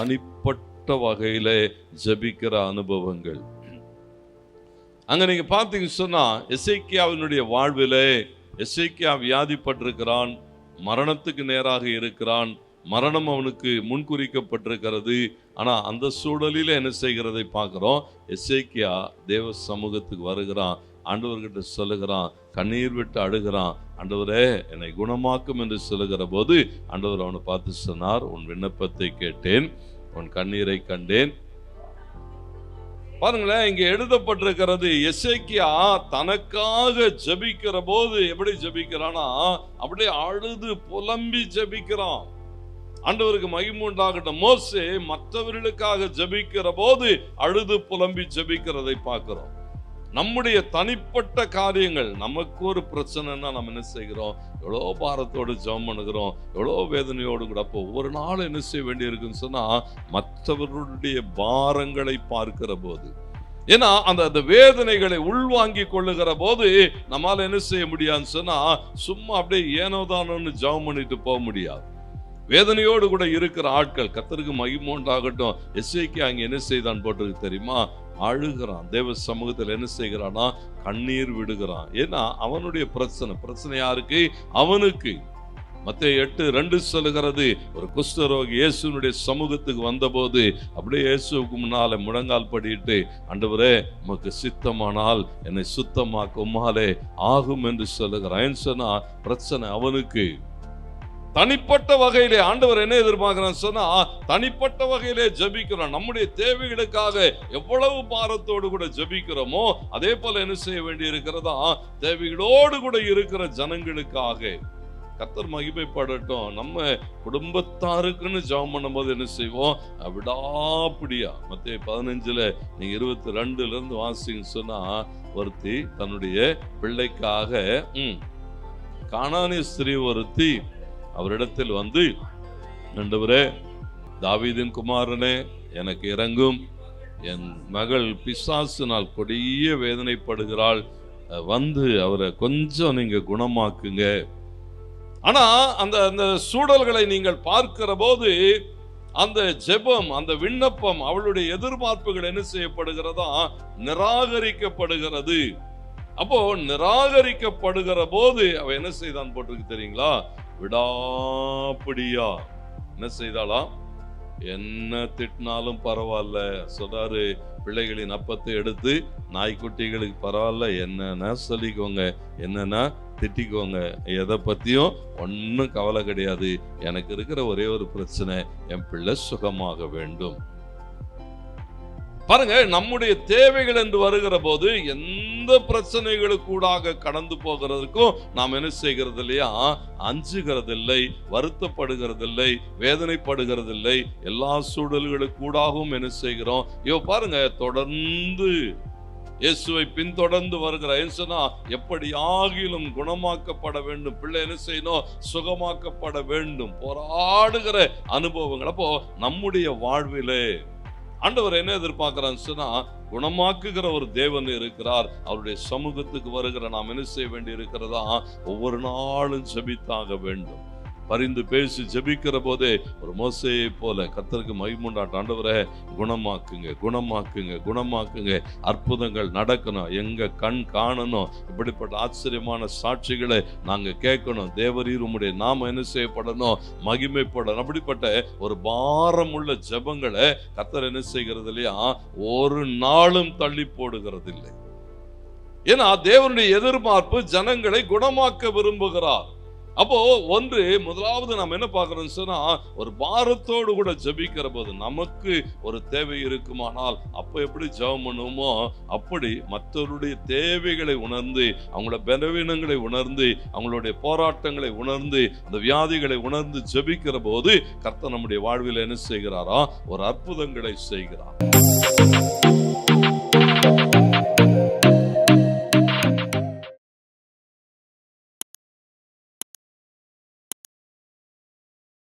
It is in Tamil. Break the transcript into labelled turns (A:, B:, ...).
A: தனிப்பட்ட வகையிலே ஜெபிக்கிற அனுபவங்கள். அங்க நீங்க பார்த்தீங்கன்னு சொன்னா, எசேக்கியாவினுடைய வாழ்விலே எசேக்கியா வியாதிப்பட்டிருக்கிறான், மரணத்துக்கு நேராக இருக்கிறான், மரணம் அவனுக்கு முன்குறிக்கப்பட்டிருக்கிறது. ஆனா அந்த சூழலில் என்ன செய்கிறதை பார்க்கிறோம். எசேக்கியா தேவ சமூகத்துக்கு வருகிறான், ஆண்டவர்கிட்ட சொல்லுகிறான், கண்ணீர் விட்டு அழுகிறான், ஆண்டவரே என்னை குணமாக்கும் என்று சொல்லுகிற போது ஆண்டவர் அவனை பார்த்து சொன்னார், உன் விண்ணப்பத்தை கேட்டேன், உன் கண்ணீரை கண்டேன். பாருங்களேன், இங்க எழுதப்பட்டிருக்கிறது, எசேக்கியா தனக்காக ஜெபிக்கிற போது எப்படி ஜெபிக்கிறானா, அப்படியே அழுது புலம்பி ஜெபிக்கிறான். ஆண்டவருக்கு மகிமை உண்டாகட்டும். மோசே மற்றவர்களுக்காக ஜெபிக்கிற போது அழுது புலம்பி ஜெபிக்கிறதை பார்க்கிறோம். நம்முடைய தனிப்பட்ட காரியங்கள், நமக்கு ஒரு பிரச்சனைன்னா நம்ம என்ன செய்கிறோம், எவ்வளோ பாரத்தோடு ஜெபம் பண்ணுகிறோம், எவ்வளோ வேதனையோடு கூட. அப்போ ஒரு நாள் என்ன செய்ய வேண்டி இருக்குன்னு சொன்னா, மற்றவர்களுடைய பாரங்களை பார்க்கிற போது, ஏன்னா அந்த வேதனைகளை உள்வாங்கி கொள்ளுகிற போது நம்மால என்ன செய்ய முடியாதுன்னு சொன்னா, சும்மா அப்படியே ஏனோதானோன்னு ஜெபம் பண்ணிட்டு போக முடியாது. வேதனையோடு கூட இருக்கிற ஆட்கள், கர்த்தருக்கு மகிமை உண்டாகட்டும். எசேக்கியா அங்க என்ன செய்தான் போட்டிருக்கு தெரியுமா, அழுகிறான். தேவ சமூகத்தில் என்ன செய்கிறானா, கண்ணீர் விடுகிறான். ஏன்னா அவனுடைய பிரச்சனை யாருக்கு, அவனுக்கு. மத்தேயு 8:2 சொல்லுகிறது, ஒரு குஷ்டரோகி இயேசுனுடைய சமூகத்துக்கு வந்தபோது அப்படியே இயேசுவுக்கு முன்னாலே முழங்கால் படிட்டு, ஆண்டவரே உமக்கு சித்தமானால் என்னை சுத்தமாக்க உம்மாலே ஆகும் என்று சொல்லுகிறான். சொன்னா பிரச்சனை அவனுக்கு. தனிப்பட்ட வகையிலே ஆண்டவர் என்ன எதிர்பார்க்கிறான்னு சொன்னா, தனிப்பட்ட வகையிலே ஜெபிக்கிறோம். நம்முடைய தேவைகளுக்காக எவ்வளவு பாரத்தோடு கூட ஜெபிக்கிறோமோ அதே போல என்ன செய்ய வேண்டி இருக்கிறதா, தேவைகளோடு கூட இருக்கிற ஜனங்களுக்காக. கர்த்தர் மகிமைப்படட்டும். நம்ம குடும்பத்தாருக்குன்னு ஜெபம் பண்ணும்போது என்ன செய்வோம், விடாப்பிடியா. மத்தேயு 15 நீங்க 22 வாசிங்க சொன்னா, ஒருத்தி தன்னுடைய பிள்ளைக்காக கானானிய ஸ்திரீ ஒருத்தி அவரிடத்தில் வந்து, ஆண்டவரே தாவீதின் குமாரனே எனக்கு இறங்கும், என் மகள் பிசாசினால் கொடிய வேதனைப்படுகிறாள், வந்து அவரை கொஞ்சம் நீங்க குணமாக்குங்க. ஆனா அந்த சூழல்களை நீங்கள் பார்க்கிற போது அந்த ஜெபம், அந்த விண்ணப்பம், அவளுடைய எதிர்பார்ப்புகள் என்ன செய்யப்படுகிறதா, நிராகரிக்கப்படுகிறது. அப்போ நிராகரிக்கப்படுகிற போது அவ என்ன செய்தான் போட்டிருக்கு தெரியுங்களா, விடாப்பிடியா என்ன செய்தாலாம், என்ன திட்டினாலும் பரவாயில்ல சொல்றாரு. பிள்ளைகளின் அப்பத்தை எடுத்து நாய்க்குட்டிகளுக்கு பரவாயில்ல, என்னன்னா சொல்லிக்கோங்க, என்னன்னா திட்டிக்கோங்க, எதை பத்தியும் ஒன்னும் கவலை கிடையாது, எனக்கு இருக்கிற ஒரே ஒரு பிரச்சனை, என் பிள்ளை சுகமாக வேண்டும். பாருங்க, நம்முடைய தேவைகள் என்று வருகிற போது எந்த பிரச்சனைகளுக்கூடாக கடந்து போகிறதுக்கும் நாம் என்ன செய்கிறது இல்லையா, அஞ்சுகிறதில்லை, வருத்தப்படுகிறதில்லை, வேதனைப்படுகிறதில்லை. எல்லா சூழல்களுக்கூடாகவும் என்ன செய்கிறோம், பாருங்க, தொடர்ந்து இயேசுவை பின்தொடர்ந்து வருகிற சொன்னா, எப்படி ஆகிலும் குணமாக்கப்பட வேண்டும், பிள்ளை என்ன செய்யணும், சுகமாக்கப்பட வேண்டும், போராடுகிற அனுபவங்கள். அப்போ நம்முடைய வாழ்விலே ஆண்டவர் என்ன எதிர்பார்க்கிறான்னு சொன்னா, குணமாக்குகிற ஒரு தேவன் இருக்கிறார். அவருடைய சமூகத்துக்கு வருகிற நாம் என்ன செய்ய வேண்டி இருக்கிறதா, ஒவ்வொரு நாளும் ஜெபித்தாக வேண்டும். பரிந்து பேசி ஜெபிக்கிற போதே ஒரு மோசேயை போல கர்த்தருக்கு மகிமை உண்டாகட்டும். ஆண்டவரே குணமாக்குங்க, குணமாக்குங்க, குணமாக்குங்க, அற்புதங்கள் நடக்கணும், எங்க கண் காணணும், இப்படிப்பட்ட ஆச்சரியமான சாட்சிகளை நாங்க கேட்கணும், தேவரீர் உம்முடைய நாம என்ன செய்யப்படணும், மகிமைப்படணும். அப்படிப்பட்ட ஒரு பாரம் உள்ள ஜெபங்களை கர்த்தர் என்ன செய்கிறது இல்லையா, ஒரு நாளும் தள்ளி போடுகிறது இல்லை. ஏன்னா தேவனுடைய எதிர்பார்ப்பு ஜனங்களை குணமாக்க விரும்புகிறார். அப்போ முதலாவது நாம் என்ன பார்க்கிறோம் சொன்னா, ஒரு பாரத்தோடு கூட ஜெபிக்கிற போது நமக்கு ஒரு தேவை இருக்குமானால் அப்போ எப்படி ஜெபம் பண்ணுவோமோ அப்படி மற்றவருடைய தேவைகளை உணர்ந்து, அவங்களோட பலவீனங்களை உணர்ந்து, அவங்களுடைய போராட்டங்களை உணர்ந்து, அந்த வியாதிகளை உணர்ந்து ஜெபிக்கிற போது கர்த்தர் நம்முடைய வாழ்வில் என்ன செய்கிறாரா, ஒரு அற்புதங்களை செய்கிறார்.